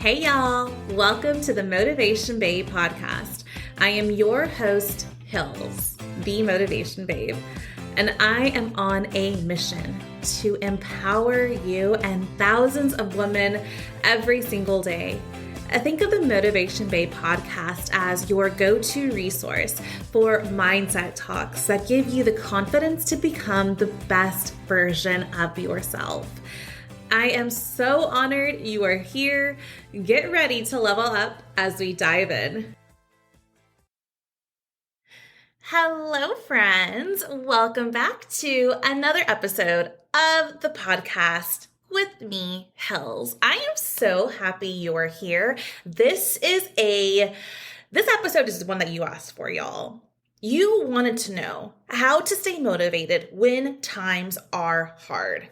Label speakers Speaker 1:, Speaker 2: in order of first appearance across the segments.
Speaker 1: Hey y'all, welcome to the Motivation Babe podcast. I am your host, Hills, the Motivation Babe, and I am on a mission to empower you and thousands of women every single day. I think of the Motivation Babe podcast as your go-to resource for mindset talks that give you the confidence to become the best version of yourself. I am so honored you are here. Get ready to level up as we dive in. Hello, friends. Welcome back to another episode of the podcast with me, Hills. I am so happy you're here. This episode is one that you asked for, y'all. You wanted to know how to stay motivated when times are hard.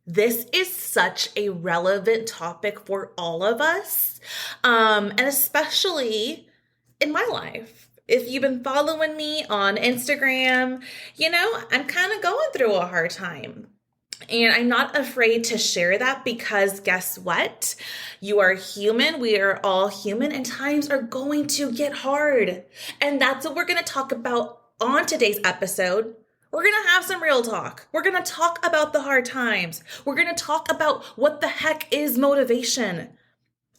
Speaker 1: This is such a relevant topic for all of us, and especially in my life. If you've been following me on Instagram, I'm kind of going through a hard time. And I'm not afraid to share that because guess what? You are human. We are all human, and times are going to get hard. And that's what we're going to talk about on today's episode. We're going to have some real talk. We're going to talk about the hard times. We're going to talk about what the heck is motivation.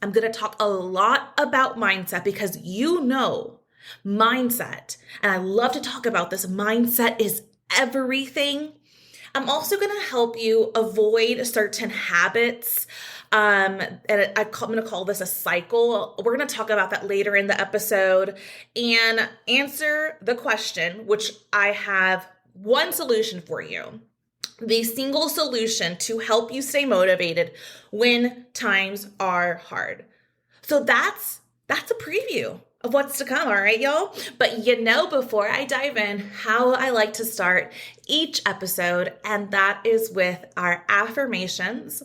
Speaker 1: I'm going to talk a lot about mindset because mindset, and I love to talk about this, mindset is everything. I'm also going to help you avoid certain habits. And I'm going to call this a cycle. We're going to talk about that later in the episode and answer the question, which I have one solution for you, the single solution to help you stay motivated when times are hard. So that's a preview of what's to come, all right, y'all? But before I dive in, how I like to start each episode, and that is with our affirmations.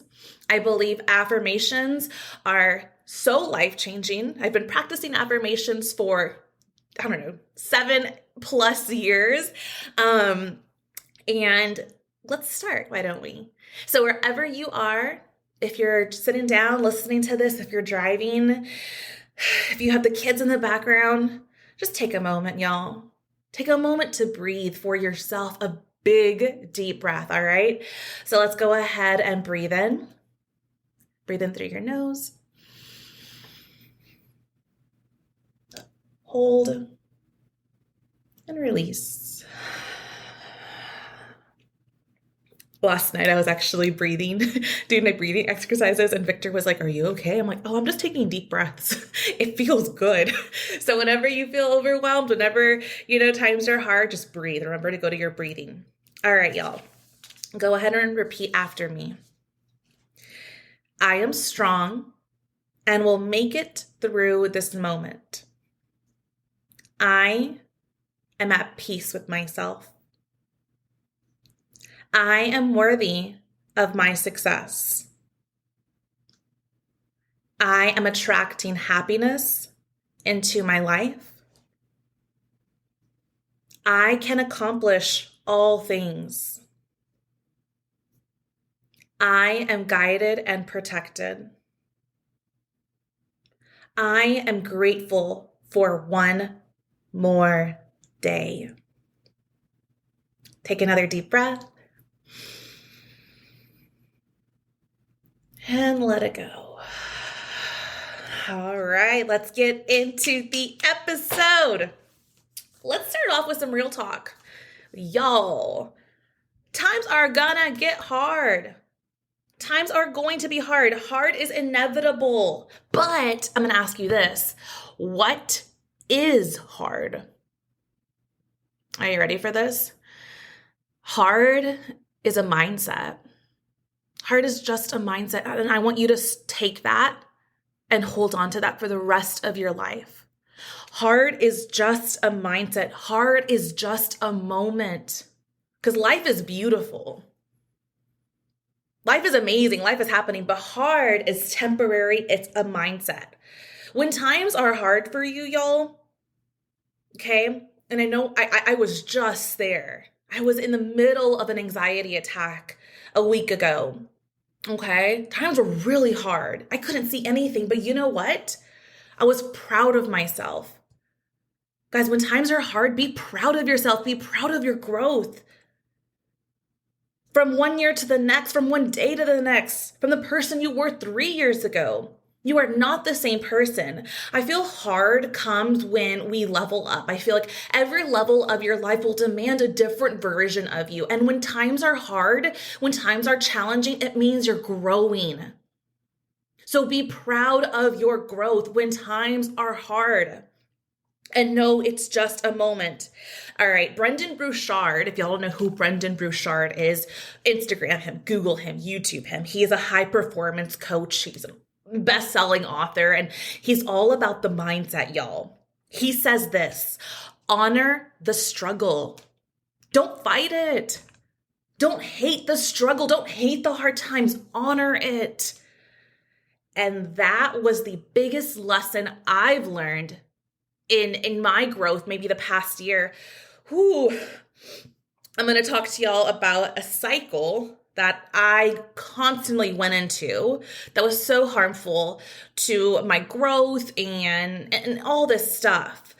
Speaker 1: I believe affirmations are so life-changing. I've been practicing affirmations for 7+ years. And let's start, why don't we? So wherever you are, if you're sitting down listening to this, if you're driving, if you have the kids in the background, just take a moment, y'all. Take a moment to breathe for yourself, a big, deep breath, all right? So let's go ahead and breathe in. Breathe in through your nose. Hold. And release. Last night I was actually doing my breathing exercises, and Victor was like, "Are you okay?" I'm like, "Oh, I'm just taking deep breaths." It feels good. So whenever you feel overwhelmed, whenever, times are hard, just breathe. Remember to go to your breathing. All right, y'all. Go ahead and repeat after me. I am strong and will make it through this moment. I am at peace with myself. I am worthy of my success. I am attracting happiness into my life. I can accomplish all things. I am guided and protected. I am grateful for one more day. Take another deep breath. And let it go. All right, let's get into the episode. Let's start off with some real talk. Y'all, times are gonna get hard. Times are going to be hard. Hard is inevitable. But I'm gonna ask you this. What is hard? Are you ready for this? Hard is a mindset. Hard is just a mindset. And I want you to take that and hold on to that for the rest of your life. Hard is just a mindset. Hard is just a moment. Because life is beautiful. Life is amazing. Life is happening. But hard is temporary. It's a mindset. When times are hard for you, y'all, okay? And I know I was just there. I was in the middle of an anxiety attack a week ago. Okay? Times were really hard. I couldn't see anything, but you know what? I was proud of myself. Guys, when times are hard, be proud of yourself. Be proud of your growth. From one year to the next, from one day to the next, from the person you were 3 years ago. You are not the same person. I feel hard comes when we level up. I feel like every level of your life will demand a different version of you. And when times are hard, when times are challenging, it means you're growing. So be proud of your growth when times are hard. And no, it's just a moment. All right, Brendan Burchard, if y'all don't know who Brendan Burchard is, Instagram him, Google him, YouTube him. He is a high performance coach. He's a best-selling author, and he's all about the mindset, y'all. He says this: honor the struggle. Don't fight it. Don't hate the struggle. Don't hate the hard times. Honor it. And that was the biggest lesson I've learned in my growth, maybe the past year. I'm going to talk to y'all about a cycle that I constantly went into that was so harmful to my growth and all this stuff.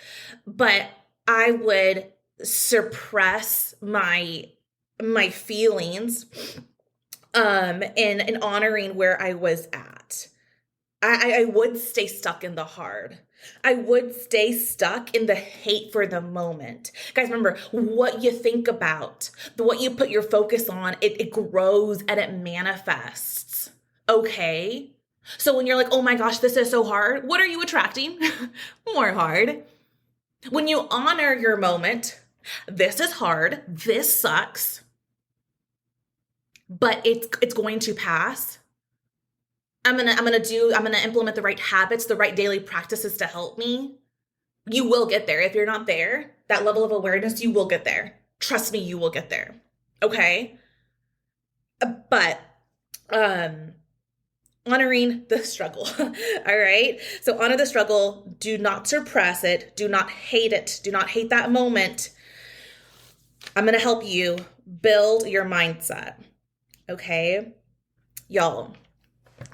Speaker 1: But I would suppress my feelings in honoring where I was at. I would stay stuck in the hard. I would stay stuck in the hate for the moment. Guys, remember, what you think about, what you put your focus on, it grows and it manifests. Okay? So when you're like, oh my gosh, this is so hard, what are you attracting? More hard. When you honor your moment, this is hard, this sucks, but it's going to pass. I'm gonna implement the right habits, the right daily practices to help me. You will get there. If you're not there, that level of awareness, you will get there. Trust me, you will get there. Okay? But honoring the struggle. All right? So honor the struggle. Do not suppress it. Do not hate it. Do not hate that moment. I'm gonna help you build your mindset. Okay? Y'all,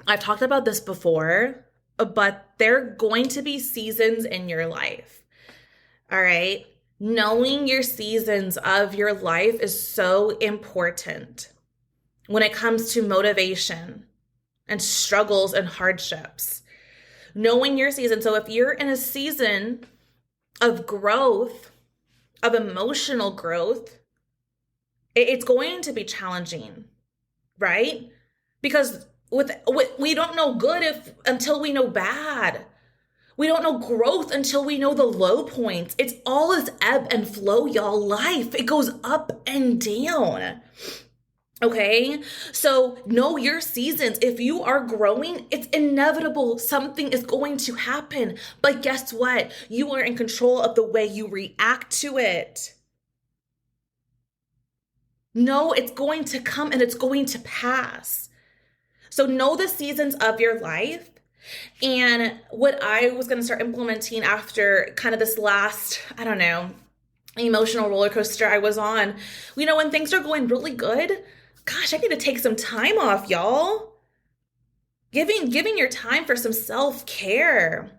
Speaker 1: I've talked about this before, but there are going to be seasons in your life. All right? Knowing your seasons of your life is so important when it comes to motivation and struggles and hardships. Knowing your season. So if you're in a season of growth, of emotional growth, it's going to be challenging, right? Because we don't know good until we know bad. We don't know growth until we know the low points. It's all is ebb and flow, y'all. Life, it goes up and down. Okay? So know your seasons. If you are growing, it's inevitable. Something is going to happen. But guess what? You are in control of the way you react to it. No, it's going to come and it's going to pass. So know the seasons of your life. And what I was going to start implementing after kind of this last, emotional roller coaster I was on, when things are going really good, gosh, I need to take some time off, y'all. Giving your time for some self-care,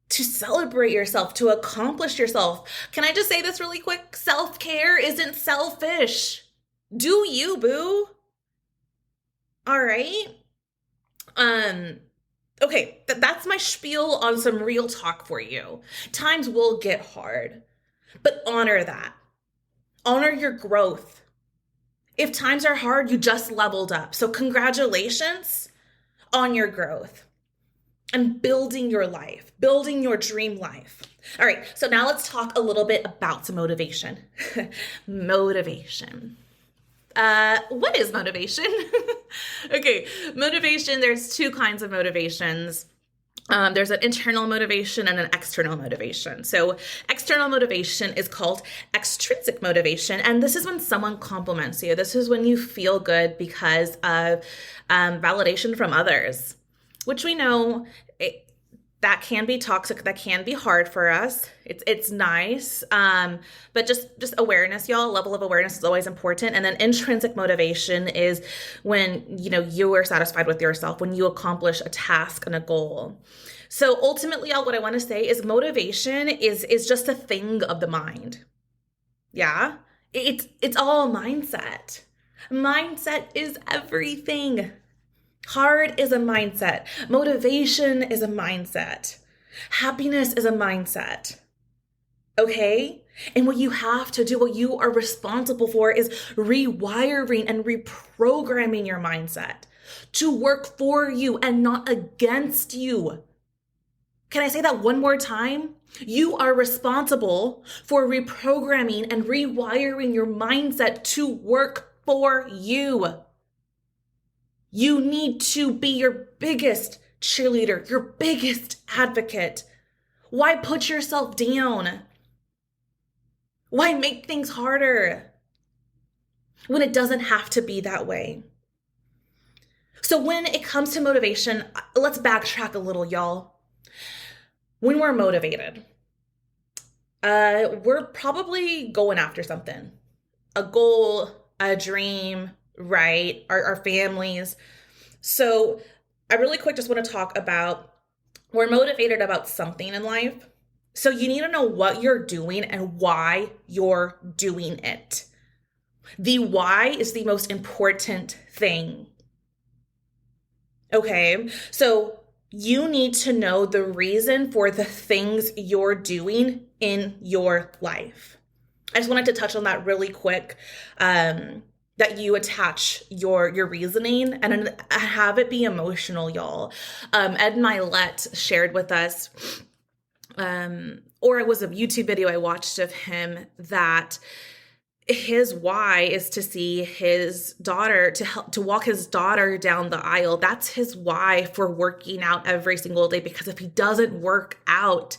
Speaker 1: to celebrate yourself, to accomplish yourself. Can I just say this really quick? Self-care isn't selfish. Do you, boo? All right. Okay, that's my spiel on some real talk for you. Times will get hard, but honor that. Honor your growth. If times are hard, you just leveled up. So congratulations on your growth and building your life, building your dream life. All right, so now let's talk a little bit about some motivation. Motivation. What is motivation? Okay, motivation, there's two kinds of motivations. There's an internal motivation and an external motivation. So external motivation is called extrinsic motivation. And this is when someone compliments you. This is when you feel good because of validation from others, which we know That can be toxic. That can be hard for us. It's nice, but just awareness, y'all. Level of awareness is always important. And then intrinsic motivation is when you are satisfied with yourself, when you accomplish a task and a goal. So ultimately, y'all, what I want to say is motivation is just a thing of the mind. Yeah, it's all mindset. Mindset is everything. Hard is a mindset. Motivation is a mindset. Happiness is a mindset. Okay? And what you have to do, what you are responsible for, is rewiring and reprogramming your mindset to work for you and not against you. Can I say that one more time? You are responsible for reprogramming and rewiring your mindset to work for you. You need to be your biggest cheerleader, your biggest advocate. Why put yourself down? Why make things harder when it doesn't have to be that way? So when it comes to motivation, let's backtrack a little, y'all. When we're motivated, we're probably going after something, a goal, a dream, right? Our families. So I really quick just want to talk about, we're motivated about something in life. So you need to know what you're doing and why you're doing it. The why is the most important thing. Okay, so you need to know the reason for the things you're doing in your life. I just wanted to touch on that really quick, that you attach your reasoning and have it be emotional, y'all. Ed Milet shared with us, or it was a YouTube video I watched of him, that his why is to see his daughter, to walk his daughter down the aisle. That's his why for working out every single day, because if he doesn't work out,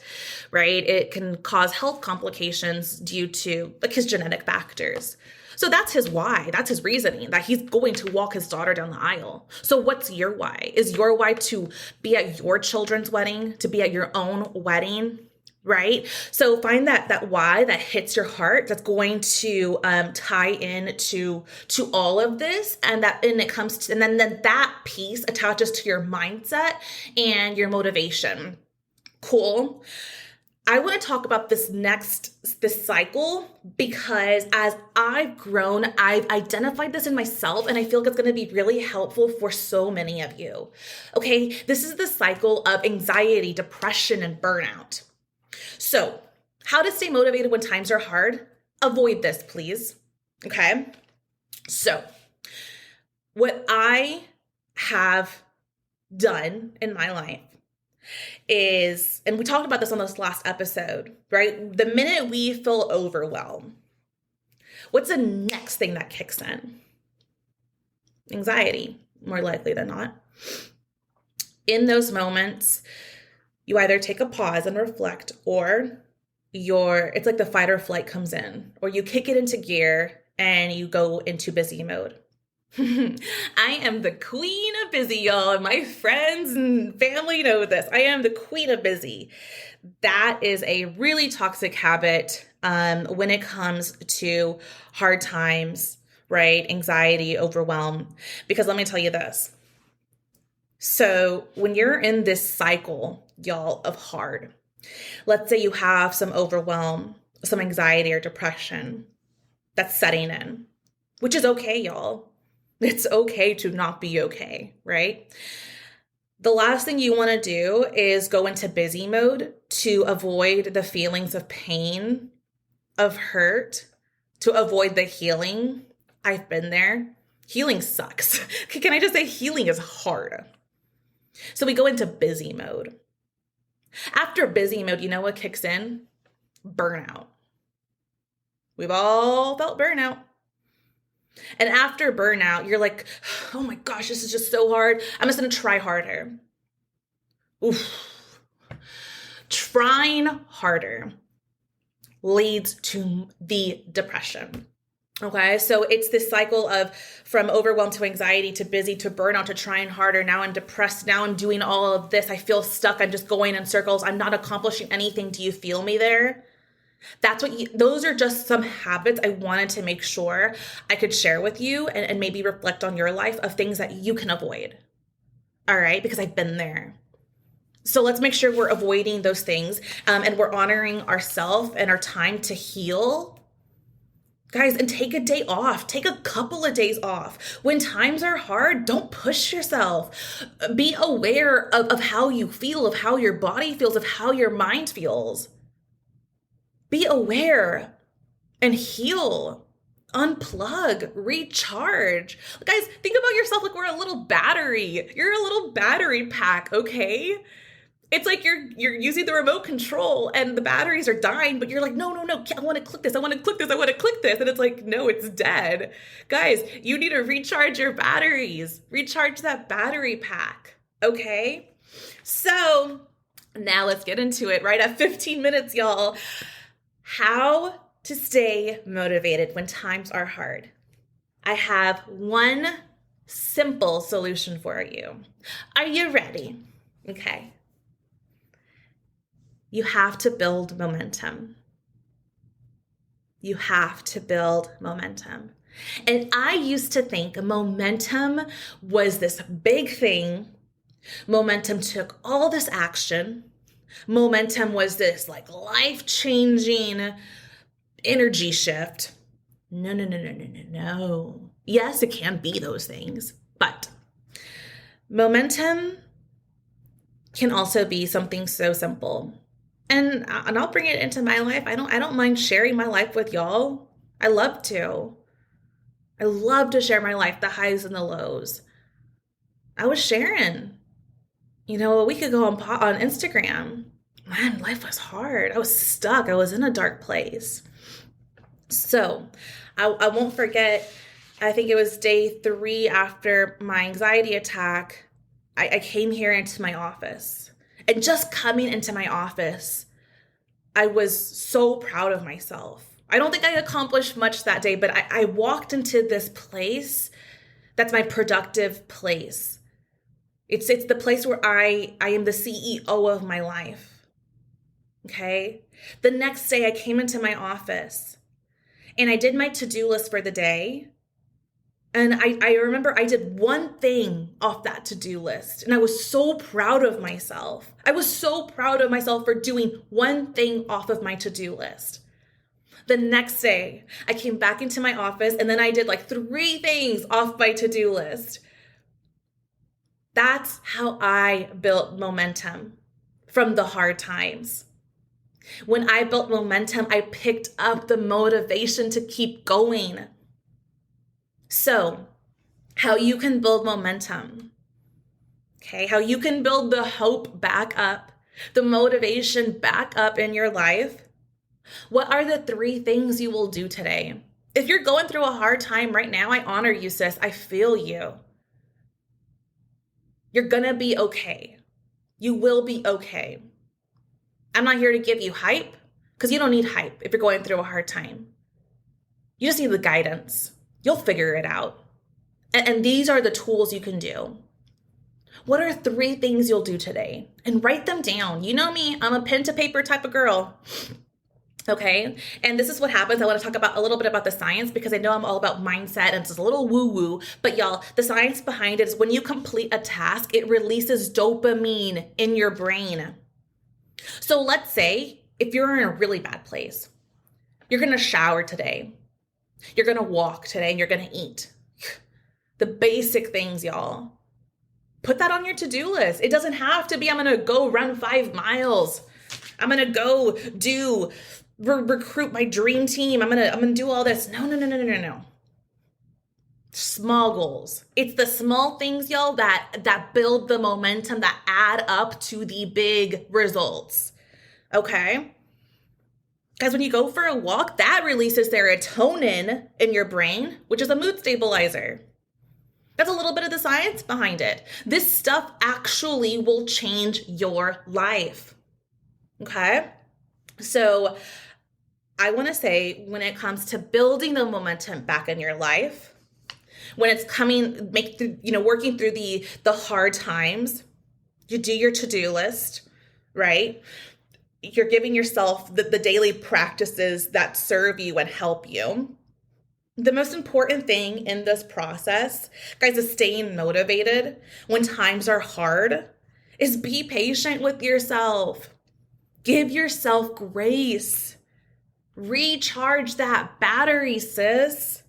Speaker 1: right, it can cause health complications due to like his genetic factors. So that's his why. That's his reasoning, that he's going to walk his daughter down the aisle. So what's your why? Is your why to be at your children's wedding, to be at your own wedding? Right? So find that why that hits your heart, that's going to tie in to all of this, and then that piece attaches to your mindset and your motivation. Cool. I want to talk about this cycle, because as I've grown, I've identified this in myself, and I feel like it's going to be really helpful for so many of you. Okay, this is the cycle of anxiety, depression, and burnout. So, how to stay motivated when times are hard? Avoid this, please. Okay? So, what I have done in my life is, and we talked about this on this last episode, right? The minute we feel overwhelmed, what's the next thing that kicks in? Anxiety, more likely than not. In those moments, you either take a pause and reflect, or it's like the fight or flight comes in, or you kick it into gear and you go into busy mode. I am the queen of busy, y'all, and my friends and family know this. I am the queen of busy. That is a really toxic habit when it comes to hard times, right? Anxiety, overwhelm. Because let me tell you this. So when you're in this cycle, y'all, of hard, let's say you have some overwhelm, some anxiety or depression that's setting in, which is okay, y'all. It's okay to not be okay, right? The last thing you want to do is go into busy mode to avoid the feelings of pain, of hurt, to avoid the healing. I've been there. Healing sucks. Can I just say healing is hard? So we go into busy mode. After busy mode, you know what kicks in? Burnout. We've all felt burnout. And after burnout, you're like, oh my gosh, this is just so hard. I'm just going to try harder. Oof. Trying harder leads to the depression. Okay, so it's this cycle of from overwhelmed to anxiety to busy to burnout to trying harder. Now I'm depressed. Now I'm doing all of this. I feel stuck. I'm just going in circles. I'm not accomplishing anything. Do you feel me there? Those are just some habits I wanted to make sure I could share with you and maybe reflect on your life of things that you can avoid. All right, because I've been there. So let's make sure we're avoiding those things and we're honoring ourselves and our time to heal. Guys, and take a day off. Take a couple of days off. When times are hard, don't push yourself. Be aware of how you feel, of how your body feels, of how your mind feels. Be aware and heal. Unplug, recharge. Guys, think about yourself like we're a little battery. You're a little battery pack, okay? It's like you're using the remote control and the batteries are dying, but you're like, no, I want to click this. I want to click this. I want to click this. And it's like, no, it's dead. Guys, you need to recharge your batteries. Recharge that battery pack, okay? So now let's get into it right at 15 minutes, y'all. How to stay motivated when times are hard. I have one simple solution for you. Are you ready? Okay. You have to build momentum. You have to build momentum. And I used to think momentum was this big thing. Momentum took all this action. Momentum was this like life-changing energy shift. No. Yes, it can be those things, but momentum can also be something so simple. And I'll bring it into my life. I don't mind sharing my life with y'all. I love to. I love to share my life, the highs and the lows. I was sharing, a week ago on Instagram. Man, life was hard. I was stuck. I was in a dark place. So I won't forget, I think it was day 3 after my anxiety attack, I came here into my office. And just coming into my office, I was so proud of myself. I don't think I accomplished much that day, but I walked into this place that's my productive place. It's the place where I am the CEO of my life. Okay? The next day I came into my office and I did my to-do list for the day. And I remember I did one thing off that to-do list and I was so proud of myself. I was so proud of myself for doing one thing off of my to-do list. The next day, I came back into my office and then I did like 3 things off my to-do list. That's how I built momentum from the hard times. When I built momentum, I picked up the motivation to keep going. So, how you can build momentum, okay? How you can build the hope back up, the motivation back up in your life. What are the 3 things you will do today? If you're going through a hard time right now, I honor you, sis. I feel you. You're gonna be okay. You will be okay. I'm not here to give you hype because you don't need hype if you're going through a hard time. You just need the guidance. You'll figure it out. And these are the tools you can do. What are 3 things you'll do today? And write them down. You know me, I'm a pen to paper type of girl. Okay? And this is what happens. I want to talk about a little bit about the science because I know I'm all about mindset and it's just a little woo-woo. But y'all, the science behind it is when you complete a task, it releases dopamine in your brain. So let's say if you're in a really bad place, you're going to shower today. You're going to walk today and you're going to eat. The basic things, y'all. Put that on your to-do list. It doesn't have to be, I'm going to go run 5 miles. I'm going to go recruit my dream team. I'm going to do all this. No. Small goals. It's the small things, y'all, that build the momentum that add up to the big results. Okay? Guys, when you go for a walk, that releases serotonin in your brain, which is a mood stabilizer. That's a little bit of the science behind it. This stuff actually will change your life. Okay? So I want to say when it comes to building the momentum back in your life, when it's working through the hard times, you do your to-do list, right? You're giving yourself the daily practices that serve you and help you. The most important thing in this process, guys, is staying motivated when times are hard, is be patient with yourself. Give yourself grace. Recharge that battery, sis.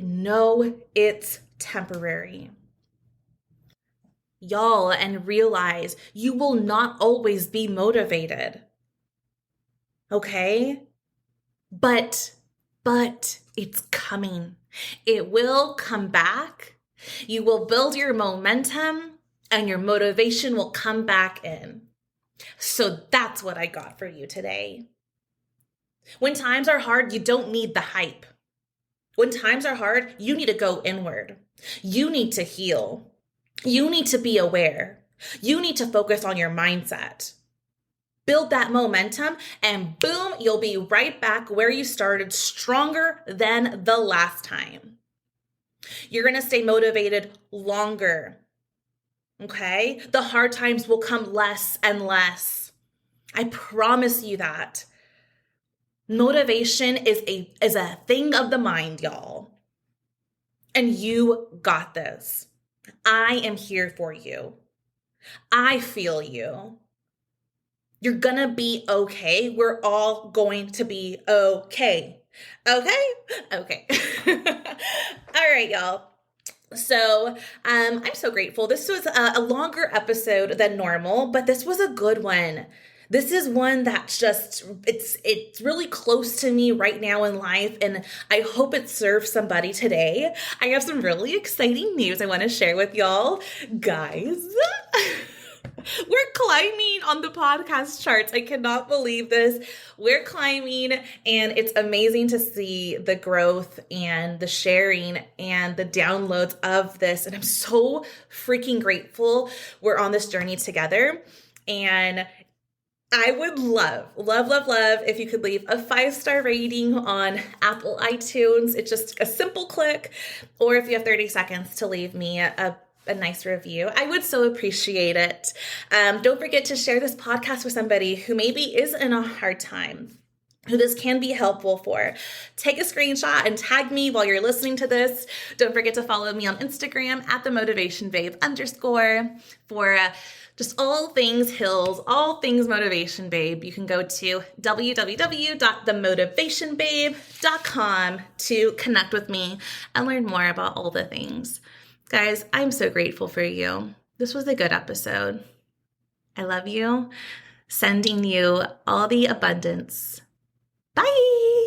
Speaker 1: Know it's temporary. Y'all, and realize you will not always be motivated. Okay? But it's coming. It will come back. You will build your momentum and your motivation will come back in. So that's what I got for you today. When times are hard, you don't need the hype. When times are hard, you need to go inward. You need to heal. You need to be aware. You need to focus on your mindset. Build that momentum and boom, you'll be right back where you started, stronger than the last time. You're going to stay motivated longer. Okay? The hard times will come less and less. I promise you that. Motivation is a thing of the mind, y'all. And you got this. I am here for you. I feel you. You're gonna be okay. We're all going to be okay. Okay? Okay. All right, y'all. So I'm so grateful. This was a longer episode than normal, but this was a good one. This is one that's just, it's really close to me right now in life, and I hope it serves somebody today. I have some really exciting news I want to share with y'all. Guys, we're climbing on the podcast charts. I cannot believe this. We're climbing, and it's amazing to see the growth and the sharing and the downloads of this. And I'm so freaking grateful we're on this journey together. And I would love if you could leave a 5-star rating on Apple iTunes. It's just a simple click. Or if you have 30 seconds to leave me a nice review, I would so appreciate it. Don't forget to share this podcast with somebody who maybe is in a hard time, who this can be helpful for. Take a screenshot and tag me while you're listening to this. Don't forget to follow me on Instagram at @themotivationbabe_ for just all things Hills, all things Motivation Babe. You can go to www.themotivationbabe.com to connect with me and learn more about all the things. Guys, I'm so grateful for you. This was a good episode. I love you. Sending you all the abundance. Bye.